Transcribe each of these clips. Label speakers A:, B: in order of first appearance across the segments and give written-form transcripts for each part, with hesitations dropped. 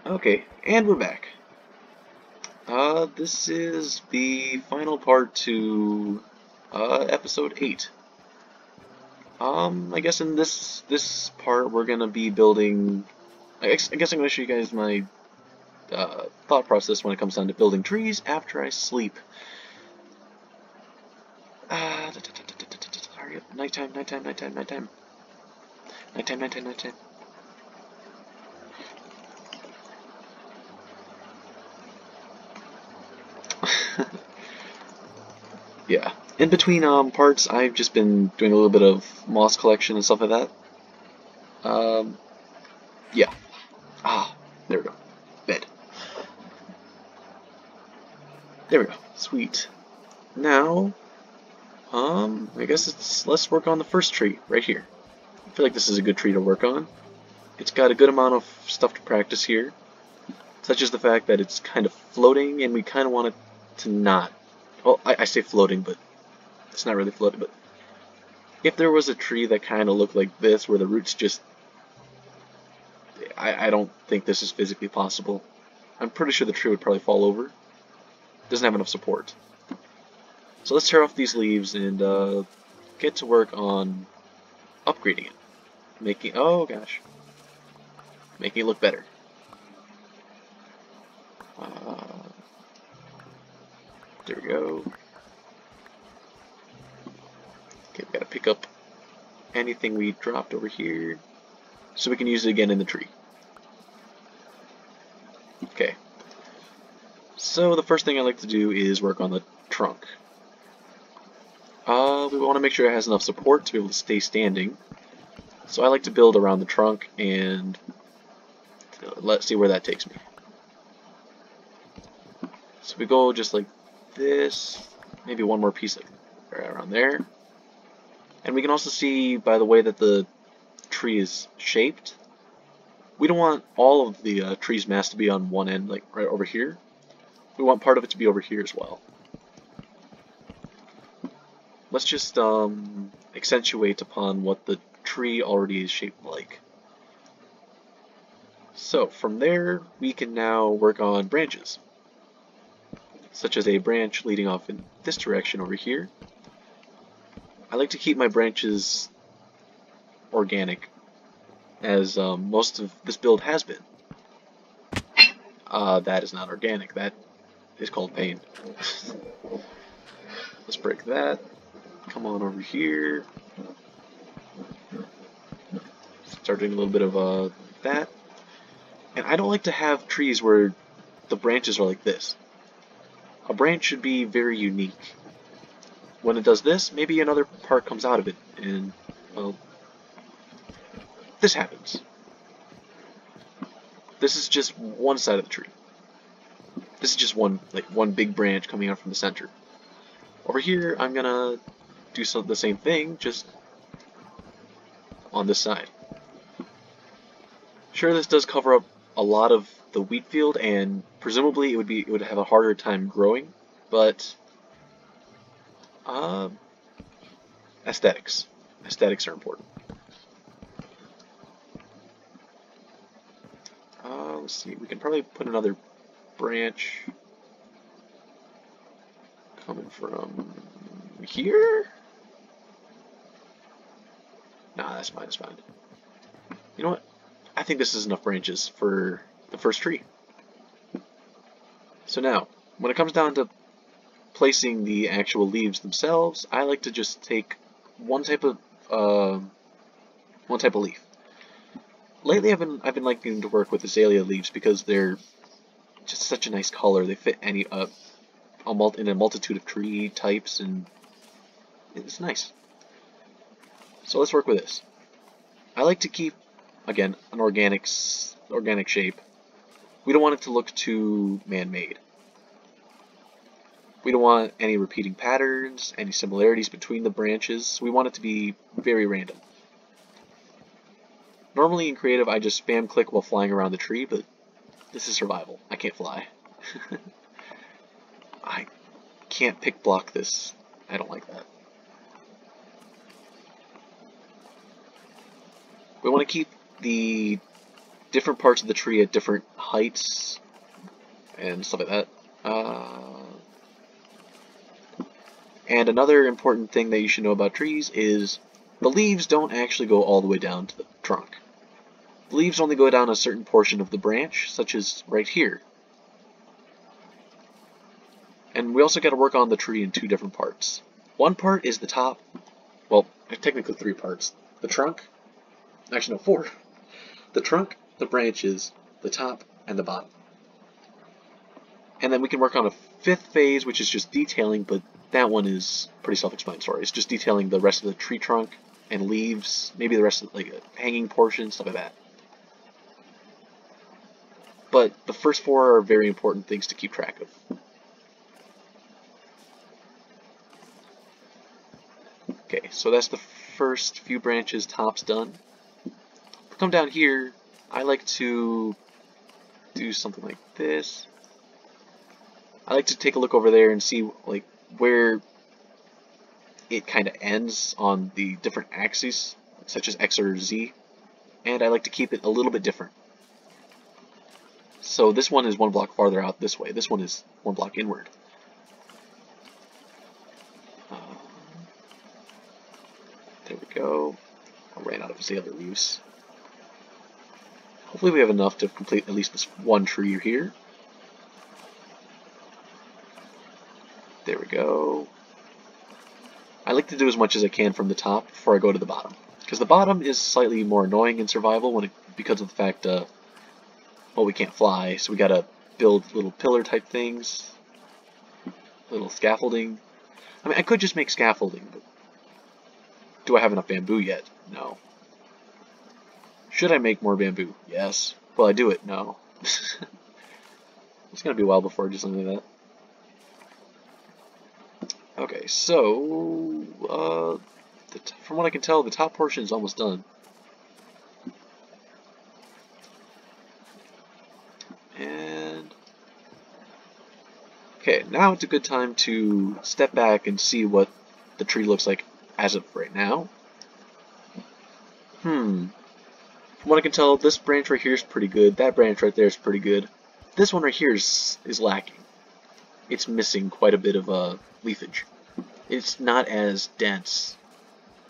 A: Okay, and we're back. This is the final part to episode 8. I guess in this part we're gonna be building. I guess I'm gonna show you guys my thought process when it comes down to building trees after I sleep. Hurry up! Nighttime, nighttime, nighttime, nighttime, nighttime, nighttime, nighttime. Yeah. In between parts, I've just been doing a little bit of moss collection and stuff like that. Yeah. There we go. Bed. There we go. Sweet. Now, I guess let's work on the first tree right here. I feel like this is a good tree to work on. It's got a good amount of stuff to practice here, such as the fact that it's kind of floating, and we kind of want it to not. Well, I say floating, but it's not really floating. But if there was a tree that kind of looked like this, where the roots just, I don't think this is physically possible. I'm pretty sure the tree would probably fall over. Doesn't have enough support. So let's tear off these leaves and get to work on upgrading it. Oh gosh. Making it look better. There we go. Okay, we gotta pick up anything we dropped over here so we can use it again in the tree. Okay. So the first thing I like to do is work on the trunk. We want to make sure it has enough support to be able to stay standing. So I like to build around the trunk, and let's see where that takes me. So we go just like this, maybe one more piece right around there. And we can also see by the way that the tree is shaped, we don't want all of the tree's mass to be on one end, like right over here. We want part of it to be over here as well. Let's just accentuate upon what the tree already is shaped like. So from there, we can now work on branches, such as a branch leading off in this direction over here. I like to keep my branches organic, as most of this build has been. That is not organic, that is called pain. Let's break that. Come on over here. Start doing a little bit of that. And I don't like to have trees where the branches are like this. A branch should be very unique. When it does this, maybe another part comes out of it, and, well, this happens. This is just one side of the tree. This is just one big branch coming out from the center. Over here, I'm gonna do the same thing, just on this side. Sure, this does cover up a lot of the wheat field, and presumably it would have a harder time growing, but aesthetics are important. Let's see, we can probably put another branch coming from here. Nah, that's fine, that's fine. You know what? I think this is enough branches for the first tree. So now, when it comes down to placing the actual leaves themselves, I like to just take one type of leaf. Lately, I've been liking to work with azalea leaves because they're just such a nice color. They fit any in a multitude of tree types, and it's nice. So let's work with this. I like to keep, again, an organic shape. We don't want it to look too man-made. We don't want any repeating patterns, any similarities between the branches. We want it to be very random. Normally in creative, I just spam click while flying around the tree, but this is survival. I can't fly. I can't pick block this. I don't like that. We want to keep the different parts of the tree at different heights and stuff like that. And another important thing that you should know about trees is the leaves don't actually go all the way down to the trunk. The leaves only go down a certain portion of the branch, such as right here. And we also got to work on the tree in two different parts. One part is the top, well, technically three parts. The trunk, actually no, four. The trunk, the branches, the top, and the bottom. And then we can work on a fifth phase, which is just detailing, but that one is pretty self-explanatory. It's just detailing the rest of the tree trunk and leaves, maybe the rest of the hanging portion, stuff like that. But the first four are very important things to keep track of. Okay, so that's the first few branches, tops done. Come down here, I like to do something like this. I like to take a look over there and see like where it kind of ends on the different axes, such as X or Z, and I like to keep it a little bit different. So this one is one block farther out this way. This one is one block inward. There we go. I ran out of azalea leaves. Hopefully we have enough to complete at least this one tree here. There we go. I like to do as much as I can from the top before I go to the bottom, because the bottom is slightly more annoying in survival because of the fact, well, we can't fly, so we gotta build little pillar type things, little scaffolding. I mean, I could just make scaffolding, but do I have enough bamboo yet? No. Should I make more bamboo? Yes. Will I do it? No. It's gonna be a while before I do something like that. Okay, so from what I can tell, the top portion is almost done. And okay, now it's a good time to step back and see what the tree looks like as of right now. From what I can tell, this branch right here is pretty good. That branch right there is pretty good. This one right here is lacking. It's missing quite a bit of leafage. It's not as dense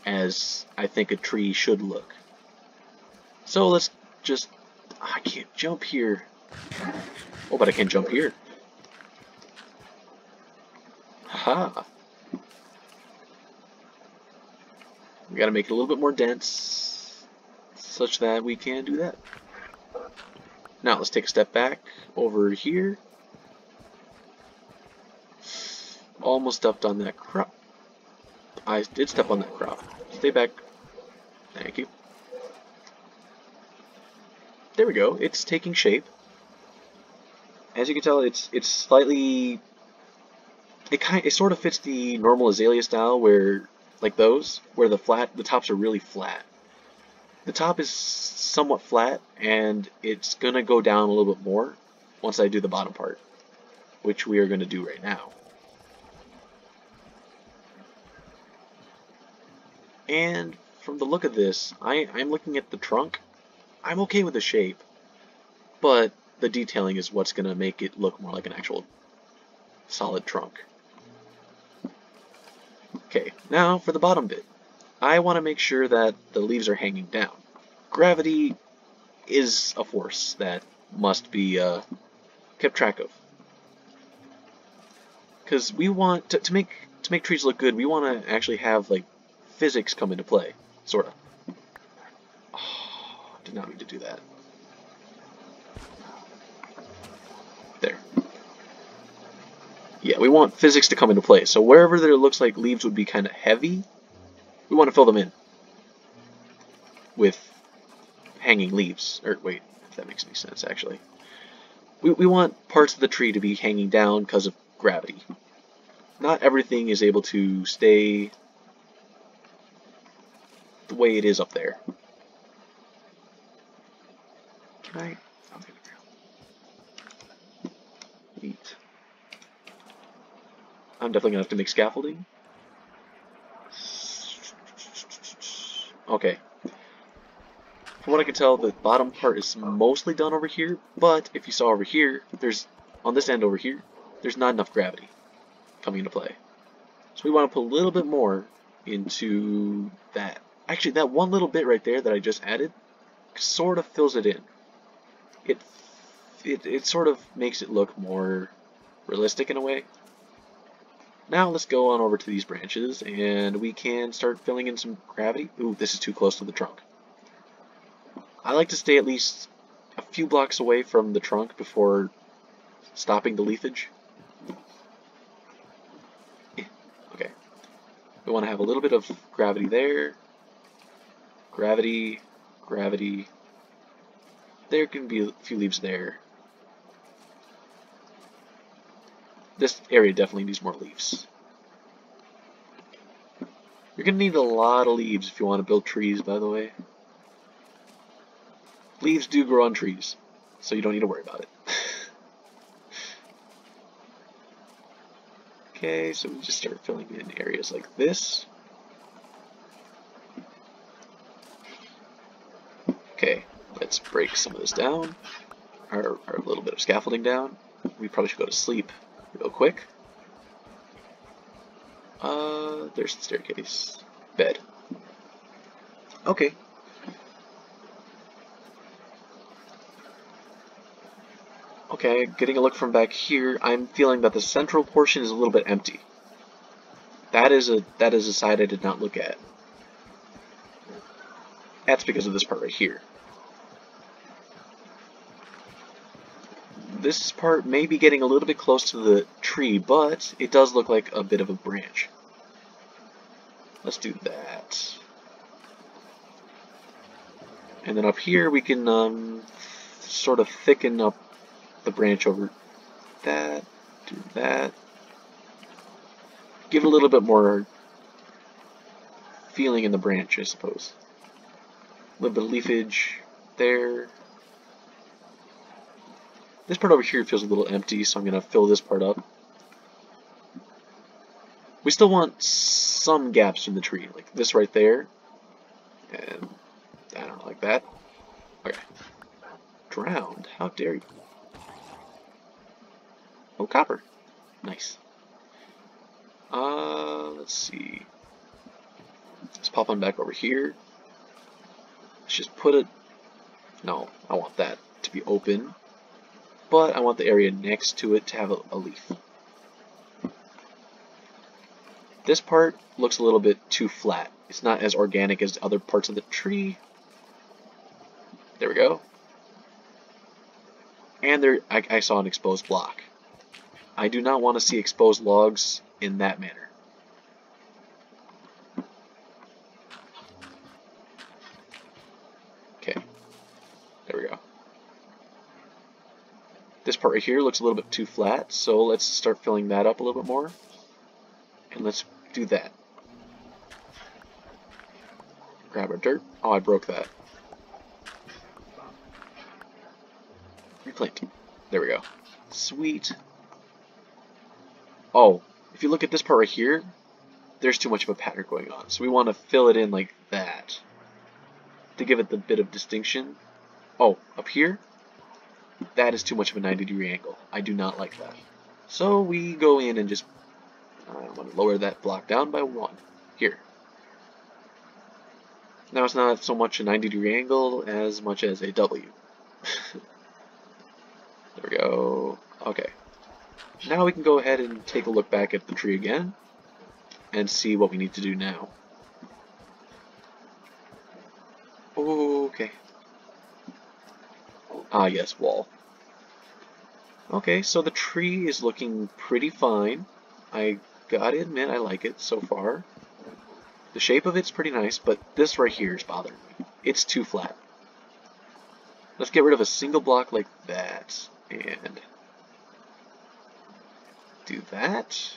A: as I think a tree should look. So let's just... I can't jump here. Oh, but I can jump here. Haha. We gotta make it a little bit more dense, such that we can do that. Now let's take a step back over here. Almost stepped on that crop. I did step on that crop. Stay back. Thank you. There we go. It's taking shape. As you can tell, it's slightly. It sort of fits the normal azalea style, where like those, where the tops are really flat. The top is somewhat flat, and it's gonna go down a little bit more once I do the bottom part, which we are gonna do right now. And from the look of this, I'm looking at the trunk. I'm okay with the shape, but the detailing is what's going to make it look more like an actual solid trunk. Okay, now for the bottom bit. I want to make sure that the leaves are hanging down. Gravity is a force that must be kept track of. Because we want to make trees look good, we want to actually have like physics come into play, sort of. Oh, did not mean to do that. There. Yeah, we want physics to come into play. So wherever there looks like leaves would be kind of heavy, we want to fill them in with hanging leaves. Or wait, if that makes any sense, actually. We want parts of the tree to be hanging down because of gravity. Not everything is able to stay the way it is up there. Can I? Okay. Neat. I'm definitely gonna have to make scaffolding. Okay. From what I can tell, the bottom part is mostly done over here, but if you saw over here, on this end over here, there's not enough gravity coming into play. So we want to put a little bit more into that. Actually, that one little bit right there that I just added sort of fills it in. It sort of makes it look more realistic in a way. Now let's go on over to these branches and we can start filling in some gravity. Ooh, this is too close to the trunk. I like to stay at least a few blocks away from the trunk before stopping the leafage. Okay. We want to have a little bit of gravity there. Gravity, gravity. There can be a few leaves there. This area definitely needs more leaves. You're going to need a lot of leaves if you want to build trees, by the way. Leaves do grow on trees, so you don't need to worry about it. Okay, so we just start filling in areas like this. Okay, let's break some of this down, our little bit of scaffolding down. We probably should go to sleep real quick. There's the staircase. Bed. Okay. Okay, getting a look from back here, I'm feeling that the central portion is a little bit empty. That is a side I did not look at. That's because of this part right here. This part may be getting a little bit close to the tree, but it does look like a bit of a branch. Let's do that. And then up here we can sort of thicken up the branch over that, do that. Give it a little bit more feeling in the branch, I suppose. A little bit of leafage there. This part over here feels a little empty, so I'm going to fill this part up. We still want some gaps in the tree, like this right there. And I don't like that. Okay. Drowned. How dare you? Oh, copper. Nice. Let's see. Let's pop on back over here. Let's just put it... No, I want that to be open. But I want the area next to it to have a leaf. This part looks a little bit too flat. It's not as organic as other parts of the tree. There we go. And there, I saw an exposed block. I do not want to see exposed logs in that manner. Okay, there we go. This part right here looks a little bit too flat, so let's start filling that up a little bit more. And let's do that. Grab our dirt. Oh, I broke that. Replant. There we go. Sweet. Oh, if you look at this part right here, there's too much of a pattern going on. So we want to fill it in like that to give it the bit of distinction. Oh, up here, that is too much of a 90-degree angle. I do not like that. So we go in and just I'm going to lower that block down by 1. Here. Now it's not so much a 90-degree angle as much as a W. There we go. Okay. Now we can go ahead and take a look back at the tree again and see what we need to do now. Okay. Ah, yes, wall. Okay, so the tree is looking pretty fine. I gotta admit, I like it so far. The shape of it's pretty nice, but this right here is bothering me. It's too flat. Let's get rid of a single block like that, and do that.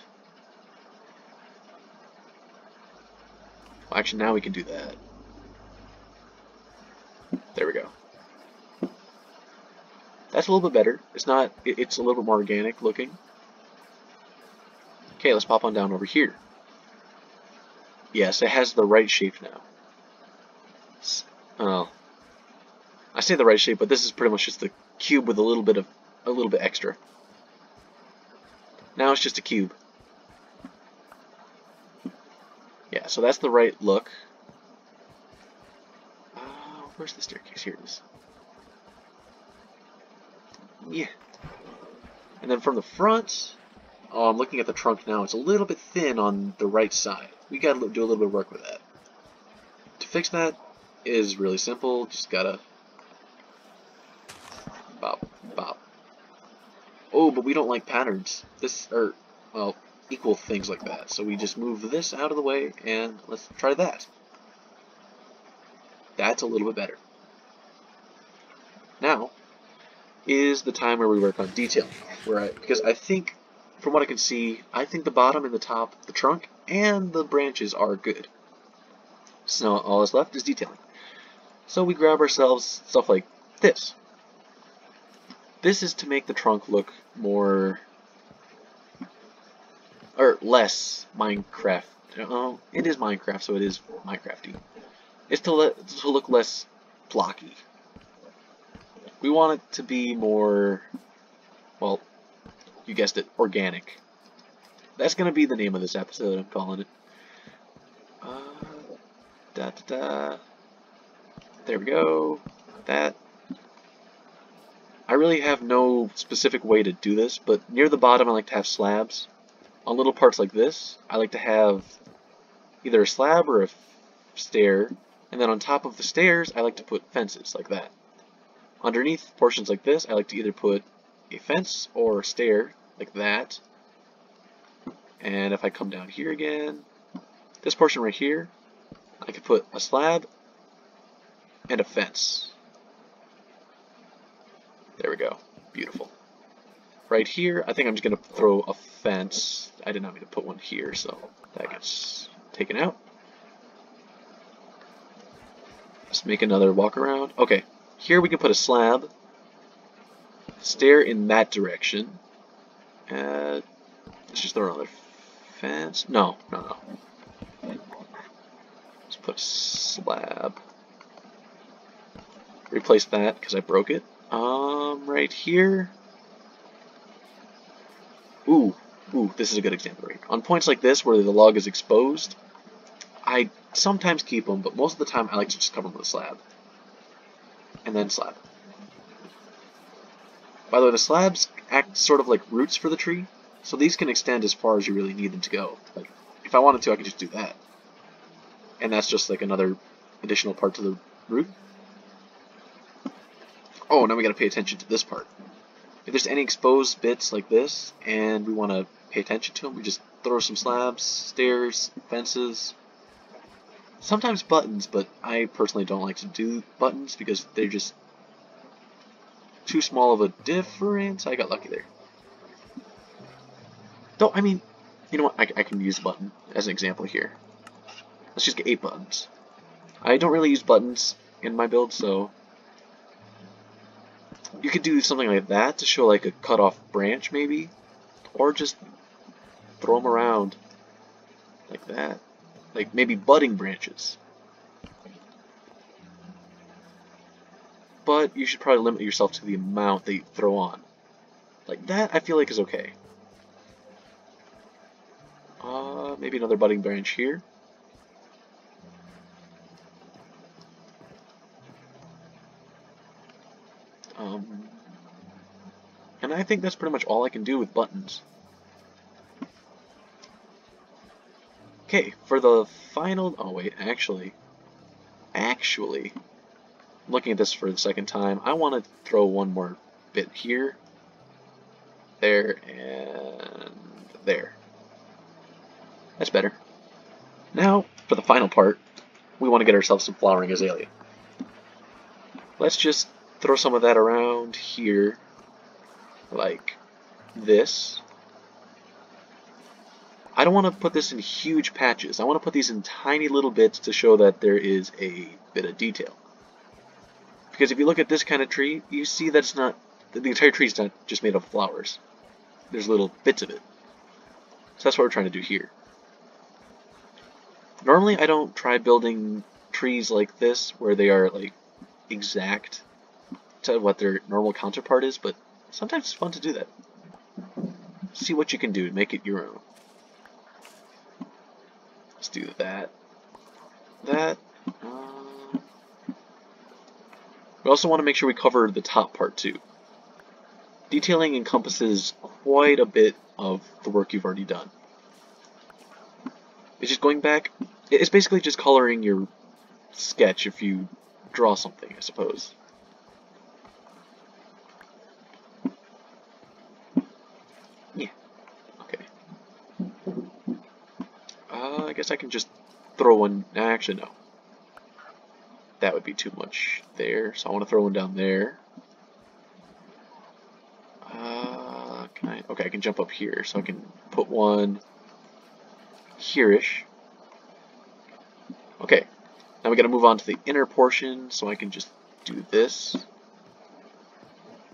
A: Well, actually, now we can do that. There we go. That's a little bit better. It's not. It's a little bit more organic looking. Okay, let's pop on down over here. Yes, it has the right shape now. Oh, I say the right shape, but this is pretty much just the cube with a little bit extra. Now it's just a cube. Yeah, so that's the right look. Where's the staircase? Here it is. Yeah. And then from the front, I'm looking at the trunk now. It's a little bit thin on the right side. We gotta do a little bit of work with that. To fix that is really simple. Just gotta bop, bop. Oh, but we don't like patterns. Well, equal things like that. So we just move this out of the way, and let's try that. That's a little bit better. Now is the time where we work on detailing. Because I think, from what I can see, I think the bottom and the top, the trunk, and the branches are good. So all that's left is detailing. So we grab ourselves stuff like this. This is to make the trunk look more, or less Minecraft. It is Minecraft, so it is Minecrafty. It's to look less blocky. We want it to be more, well, you guessed it, organic. That's gonna be the name of this episode. I'm calling it. There we go. That. I really have no specific way to do this, but near the bottom I like to have slabs. On little parts like this, I like to have either a slab or a stair, and then on top of the stairs, I like to put fences like that. Underneath portions like this, I like to either put a fence or a stair like that. And if I come down here again, this portion right here, I could put a slab and a fence. There we go. Beautiful. Right here, I think I'm just going to throw a fence. I did not mean to put one here, so that gets taken out. Let's make another walk around. Okay, here we can put a slab, stair in that direction. Let's just throw another fence. No. Let's put a slab. Replace that because I broke it. Right here. Ooh, this is a good example right here. On points like this where the log is exposed, I sometimes keep them, but most of the time I like to just cover them with a slab. And then slab. By the way, the slabs act sort of like roots for the tree, so these can extend as far as you really need them to go. Like, if I wanted to, I could just do that. And that's just like another additional part to the root. Oh, now we gotta pay attention to this part. If there's any exposed bits like this, and we want to pay attention to them, we just throw some slabs, stairs, fences, sometimes buttons, but I personally don't like to do buttons because they're just too small of a difference. I got lucky there. Though, I mean, you know what, I can use a button as an example here. Let's just get 8 buttons. I don't really use buttons in my build, so you could do something like that to show like a cut off branch maybe, or just throw them around like that, like maybe budding branches. But you should probably limit yourself to the amount that you throw on. Like that I feel like is okay. Maybe another budding branch here. And I think that's pretty much all I can do with buttons. Okay, for the final... Oh wait, actually, looking at this for the second time, I want to throw one more bit here, there, and there. That's better. Now, for the final part, we want to get ourselves some flowering azalea. Let's just throw some of that around here, like this. I don't want to put this in huge patches. I want to put these in tiny little bits to show that there is a bit of detail. Because if you look at this kind of tree, you see that it's not, the entire tree is not just made of flowers. There's little bits of it. So that's what we're trying to do here. Normally I don't try building trees like this where they are like exact. to what their normal counterpart is, but sometimes it's fun to do that. See what you can do, make it your own. Let's do that. We also want to make sure we cover the top part too. Detailing encompasses quite a bit of the work you've already done. It's just going back, it's basically just coloring your sketch if you draw something, I suppose. Yeah, okay. I guess I can just throw one, actually no. That would be too much there, so I want to throw one down there. Okay, I can jump up here, so I can put one here-ish. Okay, now we gotta move on to the inner portion, so I can just do this.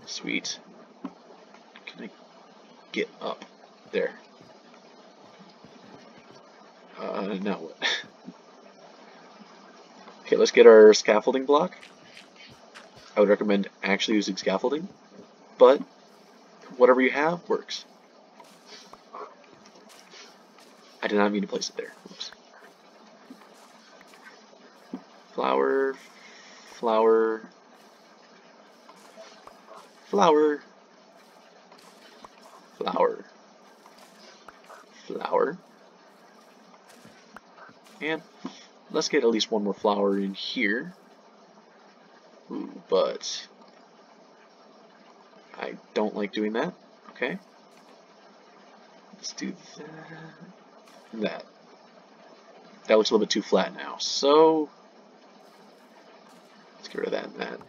A: Sweet. Can I get up there? Now what? Okay, let's get our scaffolding block. I would recommend actually using scaffolding, but whatever you have works. I did not mean to place it there. Oops. Flower, flower, flower, flower, flower, and let's get at least one more flower in here. Ooh, but I don't like doing that. Okay. Let's do that. That looks a little bit too flat now. So let's get rid of that and that.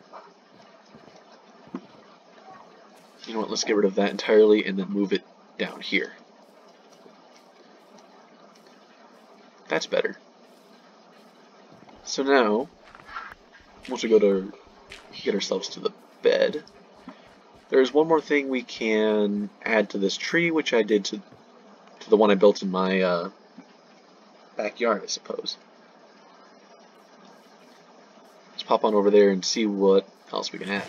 A: You know what? Let's get rid of that entirely and then move it down here. That's better. So now, once we go to get ourselves to the bed, there's one more thing we can add to this tree, which I did to the one I built in my backyard, I suppose. Let's pop on over there and see what else we can add.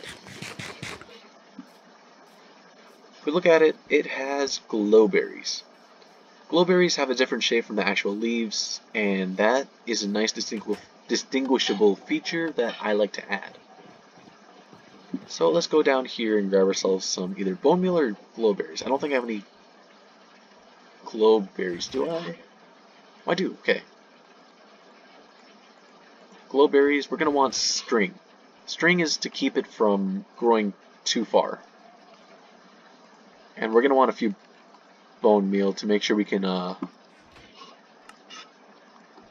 A: If we look at it, it has glowberries. Glowberries have a different shape from the actual leaves, and that is a nice distinguishable feature that I like to add. So let's go down here and grab ourselves some either bone meal or glowberries. I don't think I have any glowberries, do I? Oh, I do, okay. Glowberries, we're going to want string. String is to keep it from growing too far. And we're going to want a few bone meal to make sure we can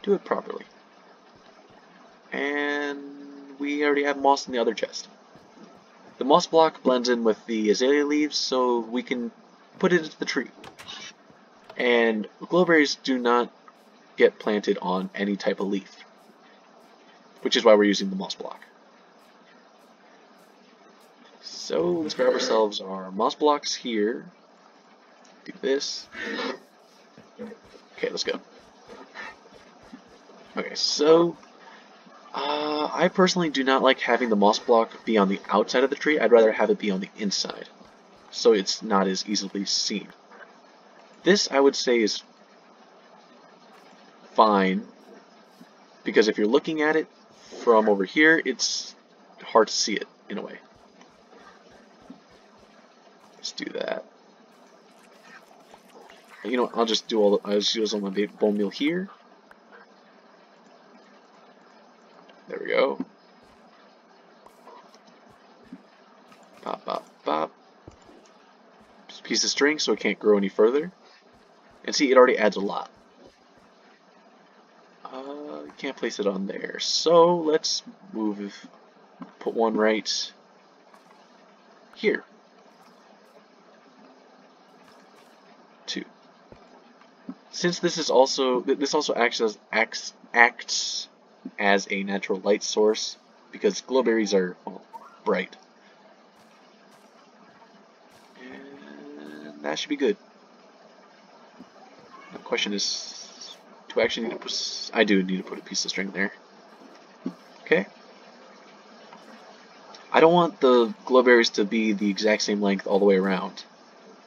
A: do it properly. And we already have moss in the other chest. The moss block blends in with the azalea leaves, so we can put it into the tree. And glowberries do not get planted on any type of leaf, which is why we're using the moss block. So let's grab ourselves our moss blocks here. Do this. Okay, let's go. Okay, so I personally do not like having the moss block be on the outside of the tree. I'd rather have it be on the inside, so it's not as easily seen. This, I would say, is fine, because if you're looking at it from over here, it's hard to see it, in a way. Let's do that. You know what, I'll just use all my bone meal here. There we go. Pop, pop, pop. Just a piece of string so it can't grow any further. And see, it already adds a lot. Can't place it on there. So let's put one right here. 2. Since this also acts as a natural light source, because glowberries are bright. And that should be good. The question is, do I actually need to put... I do need to put a piece of string there. Okay. I don't want the glow berries to be the exact same length all the way around,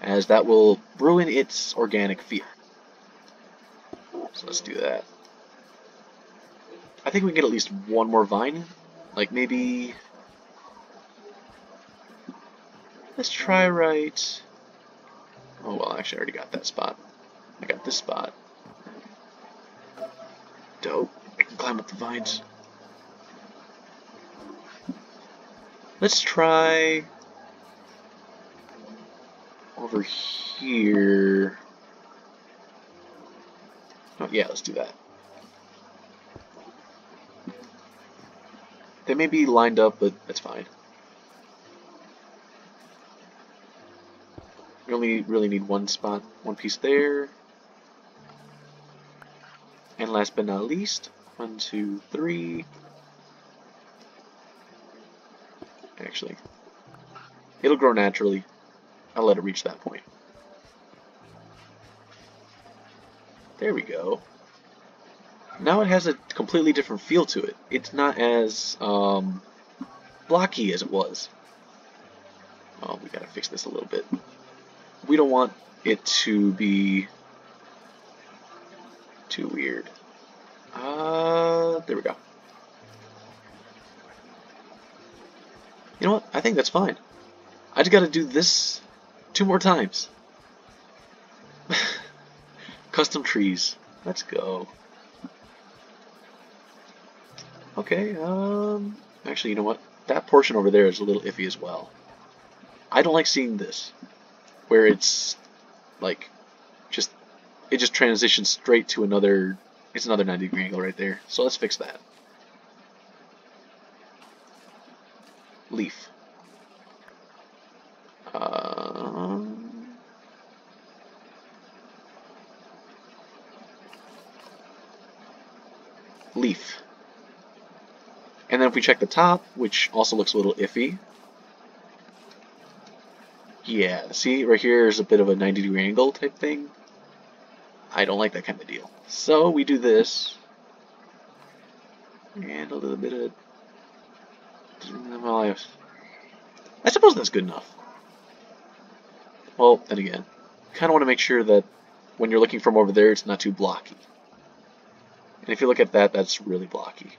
A: as that will ruin its organic feel. So let's do that. I think we can get at least one more vine. Like maybe... Let's try right... Oh well, actually I already got that spot. I got this spot. Dope. I can climb up the vines. Let's try... over here... Oh yeah, let's do that. They may be lined up, but that's fine. We only really need one spot, one piece there. And last but not least, 1, 2, 3. Actually, it'll grow naturally. I'll let it reach that point. There we go. Now it has a completely different feel to it. It's not as blocky as it was. Oh, we gotta fix this a little bit. We don't want it to be too weird. There we go. You know what? I think that's fine. I just gotta do this 2 more times. Custom trees. Let's go. Okay, actually, you know what? That portion over there is a little iffy as well. I don't like seeing this, where it's, like, it just transitions straight to another, it's another 90-degree angle right there. So let's fix that. Leaf. Leaf. And then if we check the top, which also looks a little iffy. Yeah, see, right here is a bit of a 90-degree angle type thing. I don't like that kind of deal. So we do this. And a little bit of... Well, I suppose that's good enough. Well, then again, you kind of want to make sure that when you're looking from over there, it's not too blocky. And if you look at that, that's really blocky.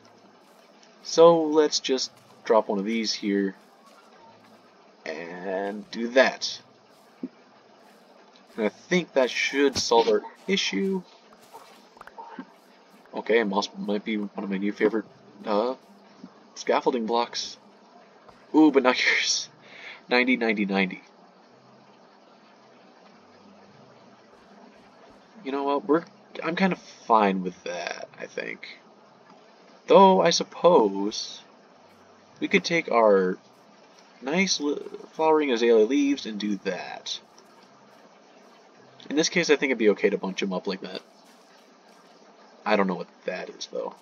A: So let's just drop one of these here and do that. And I think that should solve our issue. Okay, moss might be one of my new favorite scaffolding blocks. Ooh, but now here's 90, 90, 90. You know what? I'm kind of fine with that, I think. Though, I suppose we could take our nice flowering azalea leaves and do that. In this case, I think it'd be okay to bunch them up like that. I don't know what that is, though.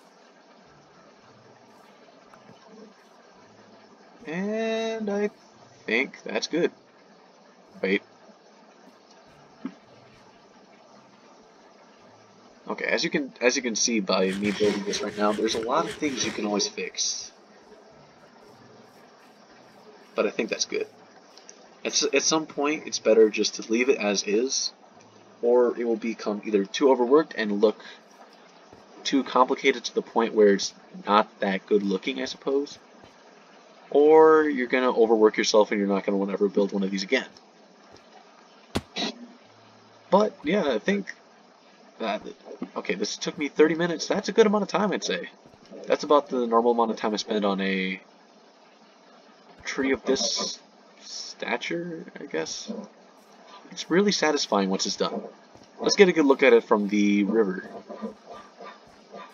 A: And I think that's good. Wait. Okay, as you can see by me building this right now, there's a lot of things you can always fix. But I think that's good. At some point, it's better just to leave it as is, or it will become either too overworked and look too complicated to the point where it's not that good looking, I suppose. Or you're gonna overwork yourself and you're not gonna want to ever build one of these again. But yeah, I think that, okay, this took me 30 minutes. That's a good amount of time, I'd say. That's about the normal amount of time I spend on a tree of this stature, I guess. It's really satisfying once it's done. Let's get a good look at it from the river.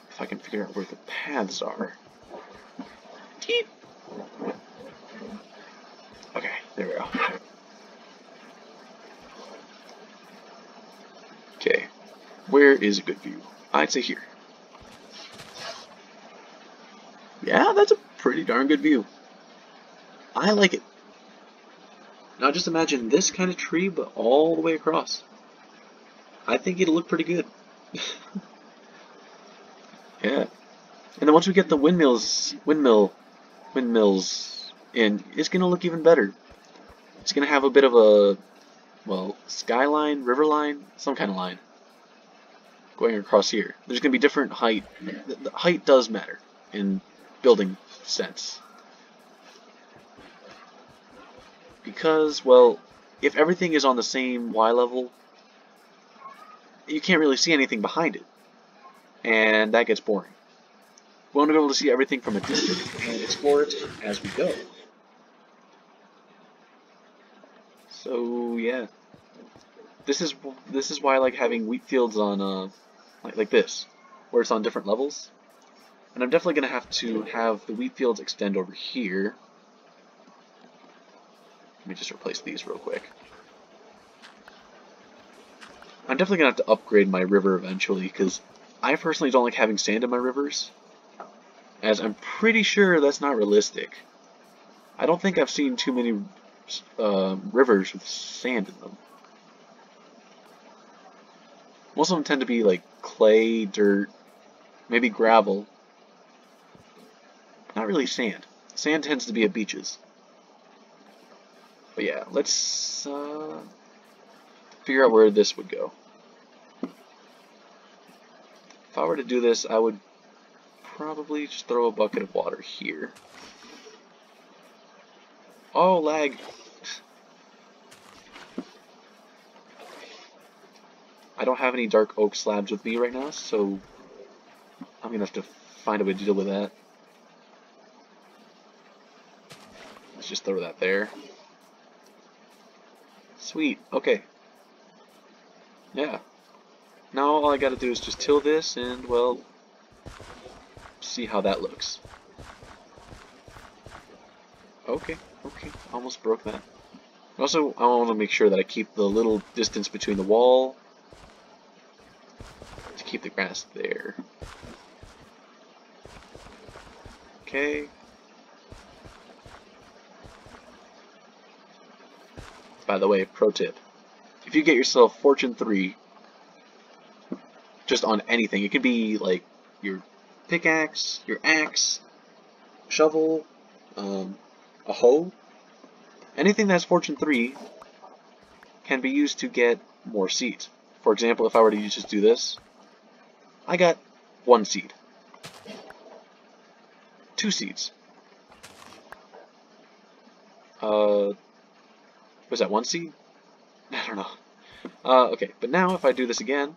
A: If I can figure out where the paths are. Teep. Okay, there we go. Okay, where is a good view? I'd say here. Yeah, that's a pretty darn good view. I like it. Now just imagine this kind of tree, but all the way across. I think it'll look pretty good. Yeah. And then once we get the windmills And it's going to look even better. It's going to have a bit of a, well, skyline, river line, some kind of line going across here. There's going to be different height. The height does matter in building sense. Because, well, if everything is on the same Y level, you can't really see anything behind it. And that gets boring. We want to be able to see everything from a distance and explore it as we go. So yeah, this is why I like having wheat fields on like this, where it's on different levels. And I'm definitely gonna have to have the wheat fields extend over here. Let me just replace these real quick. I'm definitely gonna have to upgrade my river eventually, because I personally don't like having sand in my rivers, as I'm pretty sure that's not realistic. I don't think I've seen too many rivers with sand in them. Most of them tend to be like clay, dirt, maybe gravel. Not really sand. Sand tends to be at beaches. But yeah, let's figure out where this would go. If I were to do this, I would probably just throw a bucket of water here. Oh, lag. I don't have any dark oak slabs with me right now, so I'm gonna have to find a way to deal with that. Let's just throw that there. Sweet, okay. Yeah. Now all I gotta do is just till this and, well, see how that looks. Okay, almost broke that. Also, I want to make sure that I keep the little distance between the wall to keep the grass there. Okay. By the way, pro tip. If you get yourself Fortune 3, just on anything, it could be like your pickaxe, your axe, shovel, a hoe. Anything that's Fortune 3 can be used to get more seeds. For example, if I were to just do this, I got 1 seed. 2 seeds. Was that 1 seed? I don't know. Okay, but now if I do this again,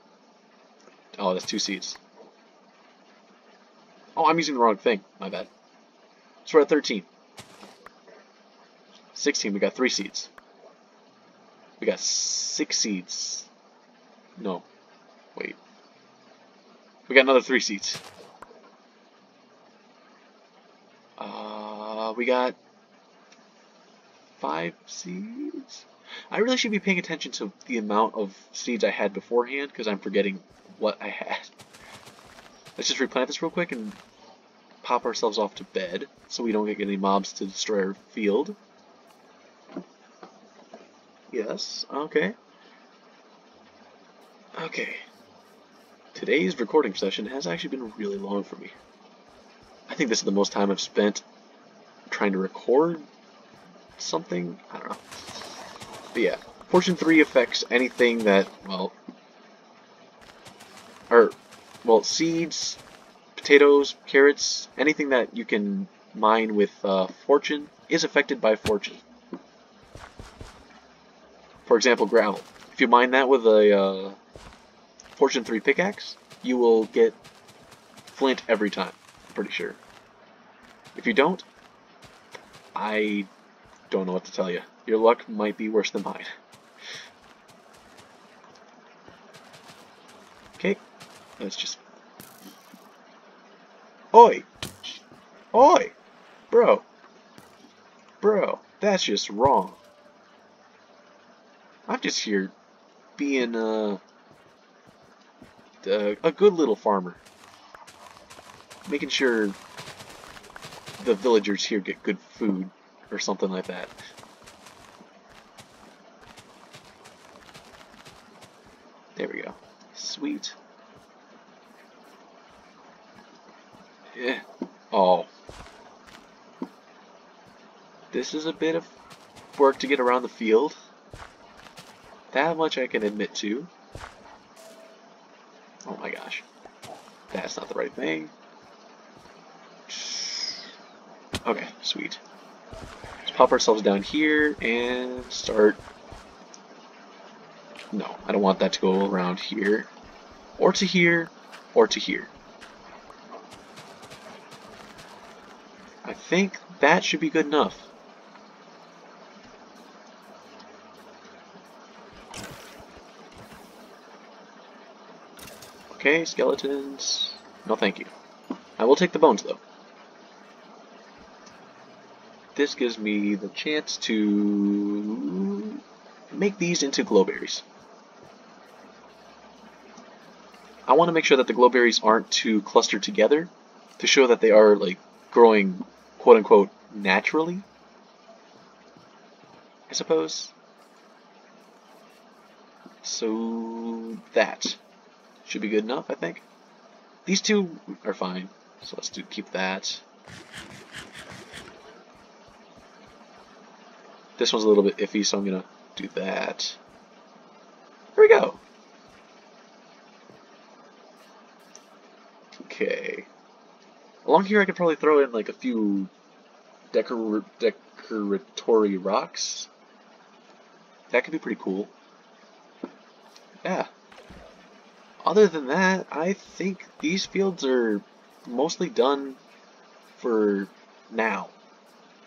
A: oh, that's 2 seeds. Oh, I'm using the wrong thing. My bad. So we're at 13. 16, we got 3 seeds. We got 6 seeds. No. Wait. We got another 3 seeds. We got 5 seeds? I really should be paying attention to the amount of seeds I had beforehand, because I'm forgetting what I had. Let's just replant this real quick and pop ourselves off to bed, so we don't get any mobs to destroy our field. Yes, okay. Okay. Today's recording session has actually been really long for me. I think this is the most time I've spent trying to record something. I don't know. But yeah, Fortune 3 affects anything that, well, seeds, potatoes, carrots, anything that you can mine with Fortune is affected by Fortune. For example, gravel. If you mine that with a Fortune 3 pickaxe, you will get flint every time, I'm pretty sure. If you don't, I don't know what to tell you. Your luck might be worse than mine. Okay, let's just... Oi! Oi! Bro! Bro, that's just wrong. I'm just here being a good little farmer. Making sure the villagers here get good food or something like that. There we go. Sweet. Yeah. Oh. This is a bit of work to get around the field. That much I can admit to. Oh my gosh. That's not the right thing. Okay, sweet. Let's pop ourselves down here and start... No, I don't want that to go around here. Or to here. Or to here. I think that should be good enough. Okay, skeletons. No thank you. I will take the bones though. This gives me the chance to make these into glowberries. I want to make sure that the glowberries aren't too clustered together to show that they are like growing quote unquote naturally, I suppose. So that should be good enough, I think. These two are fine, so let's keep that. This one's a little bit iffy, so I'm gonna do that. Here we go. Okay. Along here I could probably throw in like a few decoratory rocks. That could be pretty cool. Yeah. Other than that, I think these fields are mostly done for now.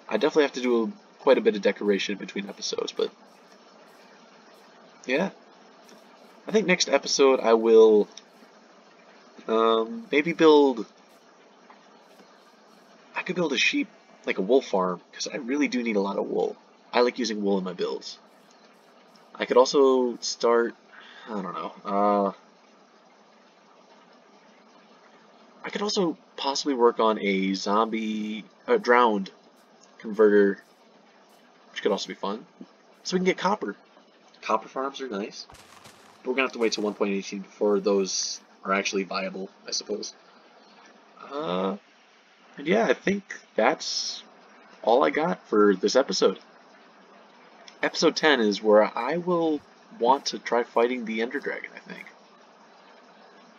A: I definitely have to do quite a bit of decoration between episodes, but yeah. I think next episode I will maybe build... I could build a sheep, like a wool farm, because I really do need a lot of wool. I like using wool in my builds. I could also start, I don't know, I could also possibly work on a drowned converter, which could also be fun. So we can get copper. Copper farms are nice. But we're going to have to wait till 1.18 before those are actually viable, I suppose. And yeah, I think that's all I got for this episode. Episode 10 is where I will want to try fighting the Ender Dragon, I think.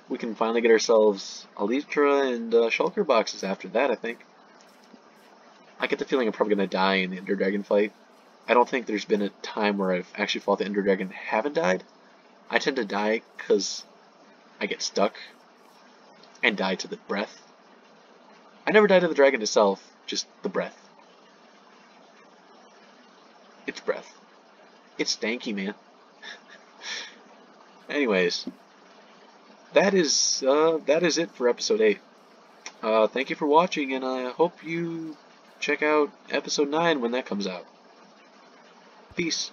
A: We can finally get ourselves Elytra and Shulker boxes after that, I think. I get the feeling I'm probably going to die in the Ender Dragon fight. I don't think there's been a time where I've actually fought the Ender Dragon and haven't died. I tend to die because I get stuck and die to the breath. I never die to the dragon itself, just the breath. It's breath. It's stanky, man. Anyways, that is it for episode 8. Thank you for watching, and I hope you check out episode 9 when that comes out. Peace.